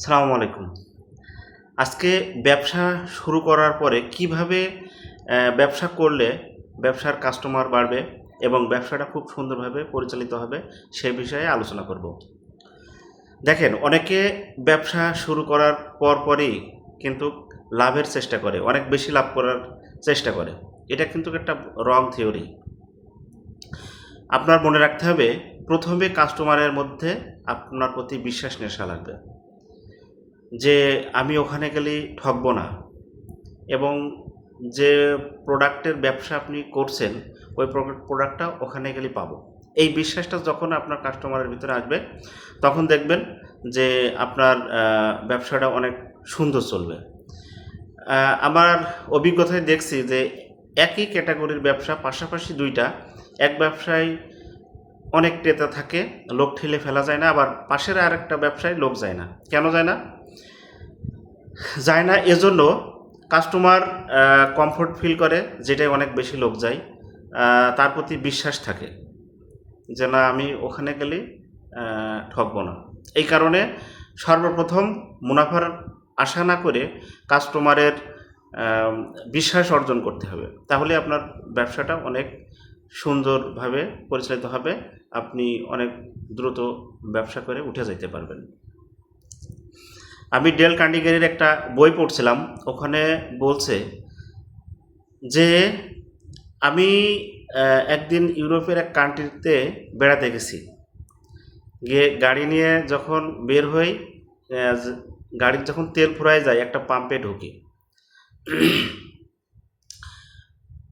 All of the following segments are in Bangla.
সালামু আলাইকুম। আজকে ব্যবসা শুরু করার পরে কিভাবে ব্যবসা করলে ব্যবসার কাস্টমার বাড়বে এবং ব্যবসাটা খুব সুন্দরভাবে পরিচালিত হবে সে বিষয়ে আলোচনা করব। দেখেন, অনেকে ব্যবসা শুরু করার পরই কিন্তু লাভের চেষ্টা করে, অনেক বেশি লাভ করার চেষ্টা করে। এটা কিন্তু একটা রং থিওরি। আপনার মনে রাখতে হবে, প্রথমে কাস্টমারের মধ্যে আপনার প্রতি বিশ্বাস নেশা লাগবে যে আমি ওখানে গেলেই ঠকবো না, এবং যে প্রোডাক্টের ব্যবসা আপনি করছেন ওই প্রোডাক্টটা ওখানে গেলে পাবো। এই বিশ্বাসটা যখন আপনার কাস্টমারের ভিতরে আসবে তখন দেখবেন যে আপনার ব্যবসাটা অনেক সুন্দর চলবে। আমার অভিজ্ঞতায় দেখছি যে একই ক্যাটাগরির ব্যবসা পাশাপাশি দুইটা, এক ব্যবসায় অনেক ক্রেতা থাকে, লোক ঠেলে ফেলা যায় না, আবার পাশের আরেকটা ব্যবসায় লোক যায় না। কেন যায় না? এজন্য কাস্টমার কমফোর্ট ফিল করে, যেটাই অনেক বেশি লোক যায়, তার প্রতি বিশ্বাস থাকে যে না, আমি ওখানে গেলে ঠকবো না। এই কারণে সর্বপ্রথম মুনাফার আশা না করে কাস্টমারের বিশ্বাস অর্জন করতে হবে, তাহলে আপনার ব্যবসাটা অনেক সুন্দরভাবে পরিচালিত হবে, আপনি অনেক দ্রুত ব্যবসা করে উঠে যেতে পারবেন। আমি ডেল কার্নেগির একটা বই পড়ছিলাম, ওখানে বলছে যে আমি একদিন ইউরোপের এক কান্ট্রিতে বেড়াতে গেছি, গিয়ে গাড়ি নিয়ে যখন বের হই, গাড়ির যখন তেল ফুরায় যায় একটা পাম্পে ঢুকি।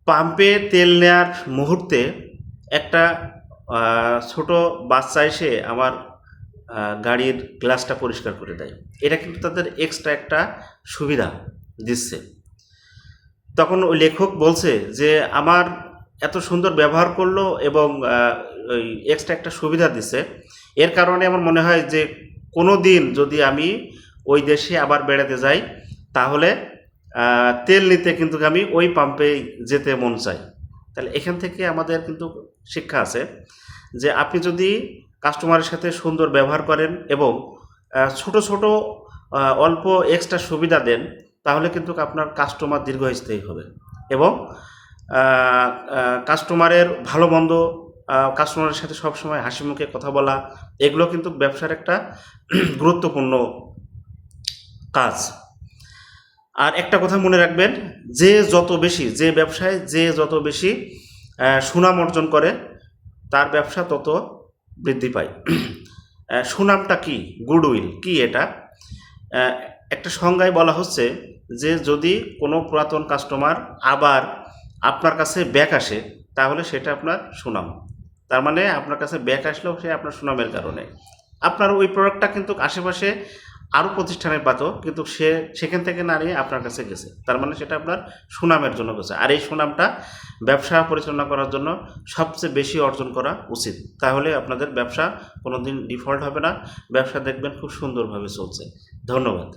পাম্পে তেল নেওয়ার মুহূর্তে একটা ছোট বাচ্চা এসে আমার গাড়ির গ্লাসটা পরিষ্কার করে দেয়। এটা কিন্তু তাদের এক্সট্রা একটা সুবিধা দিচ্ছে। তখন ওই লেখক বলছে যে আমার এত সুন্দর ব্যবহার করলো এবং ওই এক্সট্রা একটা সুবিধা দিছে, এর কারণে আমার মনে হয় যে কোনো দিন যদি আমি ওই দেশে আবার বেড়াতে যাই তাহলে তেল নিতে কিন্তু আমি ওই পাম্পে যেতে মন চাই। তাহলে এখান থেকে আমাদের কিন্তু শিক্ষা আছে যে আপনি যদি কাস্টমারের সাথে সুন্দর ব্যবহার করেন এবং ছোট ছোট অল্প এক্সট্রা সুবিধা দেন, তাহলে কিন্তু আপনার কাস্টমার দীর্ঘস্থায়ী হবে এবং কাস্টমারের ভালো মন্দ, কাস্টমারের সাথে সবসময় হাসি মুখে কথা বলা, এগুলো কিন্তু ব্যবসার একটা গুরুত্বপূর্ণ কাজ। আর একটা কথা মনে রাখবেন, যে ব্যবসায় যত বেশি সুনাম অর্জন করে তার ব্যবসা তত বৃদ্ধি পায়। সুনামটা কি? গুডউইল কি? এটা একটা সংজ্ঞায় বলা হচ্ছে যে যদি কোনো পুরাতন কাস্টমার আবার আপনার কাছে ব্যাক আসে তাহলে সেটা আপনার সুনাম। তার মানে আপনার কাছে ব্যাক আসলেও সে আপনার সুনামের কারণে। আপনার ওই প্রোডাক্টটা কিন্তু আশেপাশে আরও প্রতিষ্ঠানের পাতো, কিন্তু সে সেখান থেকে না নিয়ে আপনার কাছে গেছে, তার মানে সেটা আপনার সুনামের জন্য গেছে। আর এই সুনামটা ব্যবসা পরিচালনা করার জন্য সবচেয়ে বেশি অর্জন করা উচিত, তাহলে আপনাদের ব্যবসা কোনো দিন ডিফল্ট হবে না, ব্যবসা দেখবেন খুব সুন্দরভাবে চলছে। ধন্যবাদ।